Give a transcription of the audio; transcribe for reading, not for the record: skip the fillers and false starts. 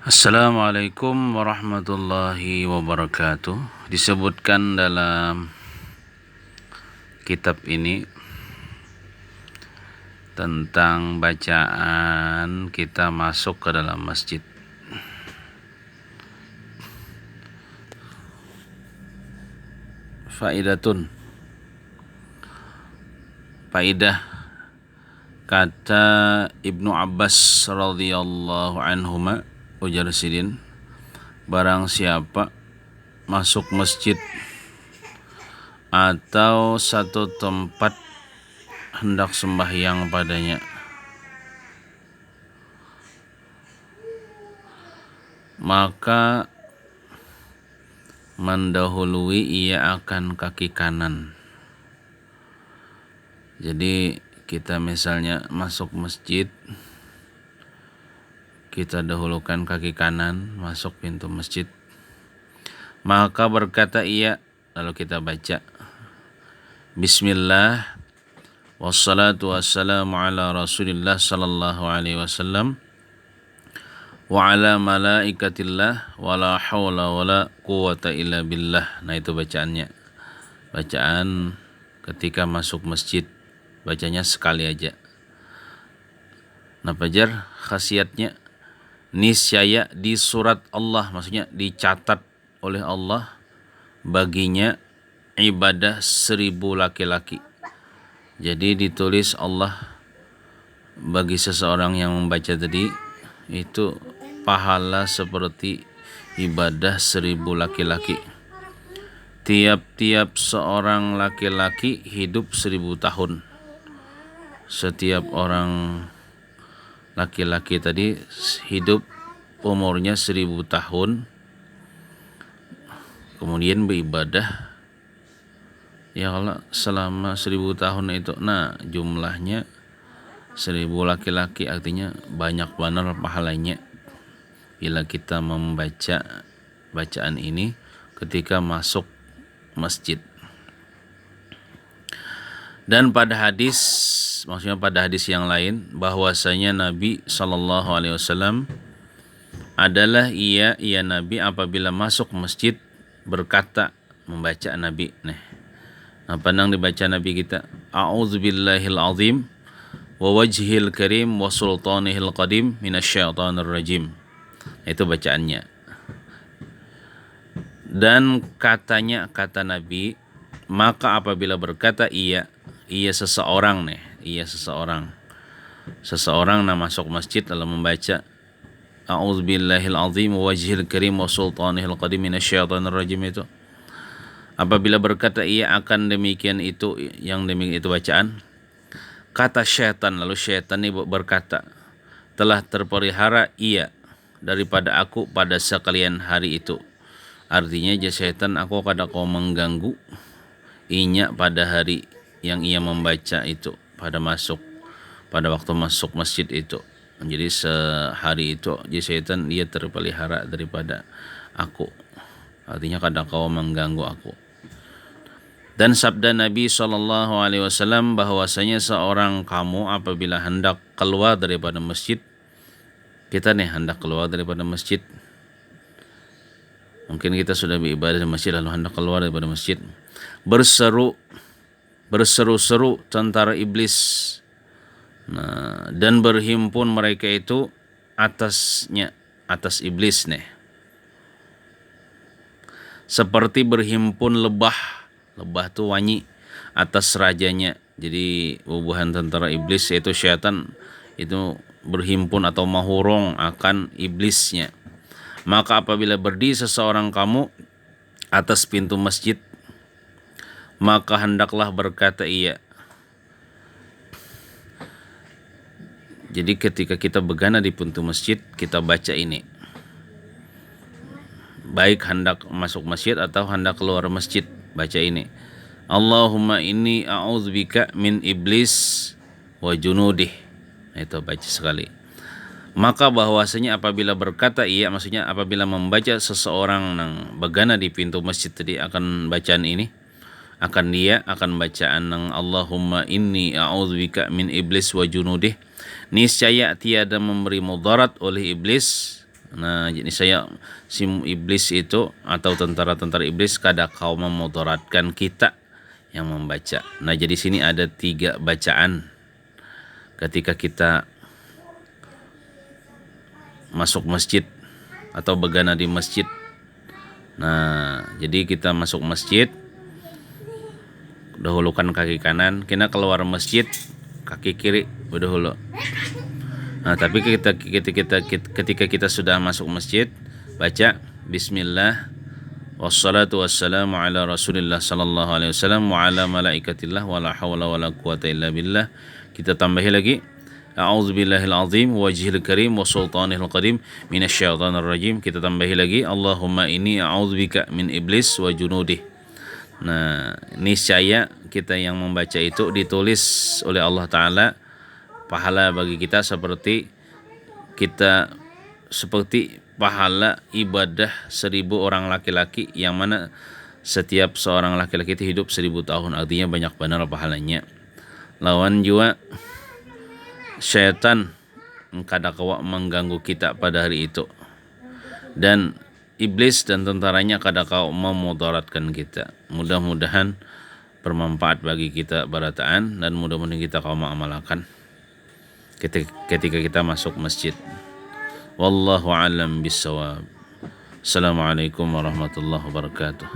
Assalamualaikum warahmatullahi wabarakatuh. Disebutkan dalam kitab ini tentang bacaan kita masuk ke dalam masjid. Faidah kata Ibnu Abbas radhiyallahu anhuma, ujar sidin, barang siapa masuk masjid atau satu tempat hendak sembahyang padanya, maka mendahului ia akan kaki kanan. Jadi kita misalnya masuk masjid, kita dahulukan kaki kanan masuk pintu masjid, maka berkata ia, lalu kita baca Bismillah wassalatu wassalamu ala Rasulillah sallallahu alaihi wasallam wa ala malaikatillah wa la hawla wa la quwata illa billah. Nah, itu bacaannya. Bacaan ketika masuk masjid, bacanya sekali aja. Nah, Fajar, khasiatnya niscaya di surat Allah, maksudnya dicatat oleh Allah baginya ibadah 1000 laki-laki. Jadi ditulis Allah bagi seseorang yang membaca tadi itu pahala seperti ibadah 1000 laki-laki. Tiap-tiap seorang laki-laki hidup 1000 tahun. Setiap orang laki-laki tadi hidup umurnya 1000 tahun, kemudian beribadah ya Allah selama 1000 tahun itu. Nah, jumlahnya 1000 laki-laki, artinya banyak benar pahalanya bila kita membaca bacaan ini ketika masuk masjid. Dan pada hadis, maksudnya pada hadis yang lain, bahwasanya Nabi SAW adalah ia Nabi apabila masuk masjid berkata, membaca Nabi. Nah, pandang dibaca Nabi kita, A'udzubillahil azim wa wajhil karim wa sultanihil qadim minasyaitonir rajim. Itu bacaannya. Dan katanya, kata Nabi, maka apabila berkata ia seseorang masuk masjid lalu membaca A'udzubillahil azim wa wajhil karim wa sultanihil qadim minasyaitonir rajim, itu apabila berkata ia akan demikian itu, yang demikian itu bacaan, kata syaitan, lalu syaitan ini berkata, telah terpelihara ia daripada aku pada sekalian hari itu. Artinya syaitan aku kada kau mengganggu inya pada hari yang ia membaca itu, pada waktu masuk masjid itu. Jadi sehari itu syaitan dia terpelihara daripada aku, artinya kada kau mengganggu aku. Dan sabda Nabi SAW bahwasanya seorang kamu apabila hendak keluar daripada masjid, kita hendak keluar daripada masjid, mungkin kita sudah beribadah di masjid lalu hendak keluar daripada masjid, berseru-seru tentara iblis. Nah, dan berhimpun mereka itu atas iblis seperti berhimpun lebah tu wanyi atas rajanya. Jadi bubuhan tentara iblis yaitu syaitan itu berhimpun atau mahurung akan iblisnya. Maka apabila berdiri seseorang kamu atas pintu masjid, maka hendaklah berkata ia. Jadi ketika kita begana di pintu masjid, kita baca ini, baik hendak masuk masjid atau hendak keluar masjid, baca ini, Allahumma inni a'udzubika min iblis wa junudih. Itu baca sekali. Maka bahwasanya apabila berkata ia, maksudnya apabila membaca seseorang yang begana di pintu masjid tadi akan bacaan ini, akan bacaan ng Allahumma inni a'udzubika min iblis wa junudih, niscaya tiada memberi mudarat oleh iblis Nah, jadi si iblis itu atau tentara-tentara iblis kada kau memudaratkan kita yang membaca. Nah, jadi sini ada 3 bacaan ketika kita masuk masjid atau begana di masjid. Nah, jadi kita masuk masjid, dahulukan kaki kanan, kena keluar masjid kaki kiri berdahulu. Nah, tapi ketika kita sudah masuk masjid, baca Bismillah wassalatu wassalamu ala Rasulillah sallallahu alaihi wasallam wa ala malaikatillah wa la hawla wa la quwata illa billah. Kita tambahi lagi A'udzubillahil azim wajhil karim wa sultanihil qadim minasyaitonir rajim. Kita tambahi lagi Allahumma inni a'udzubika min iblis wa junudih. Nah, niscaya kita yang membaca itu ditulis oleh Allah Ta'ala pahala bagi kita seperti pahala ibadah 1000 orang laki-laki, yang mana setiap seorang laki-laki itu hidup 1000 tahun, artinya banyak benar pahalanya. Lawan juga syaitan kada kawa mengganggu kita pada hari itu, dan iblis dan tentaranya kada kawa memudaratkan kita. Mudah-mudahan bermanfaat bagi kita barataan, dan mudah-mudahan kita kawa mengamalkan ketika kita masuk masjid. Wallahu a'lam bissawab. Assalamualaikum warahmatullahi wabarakatuh.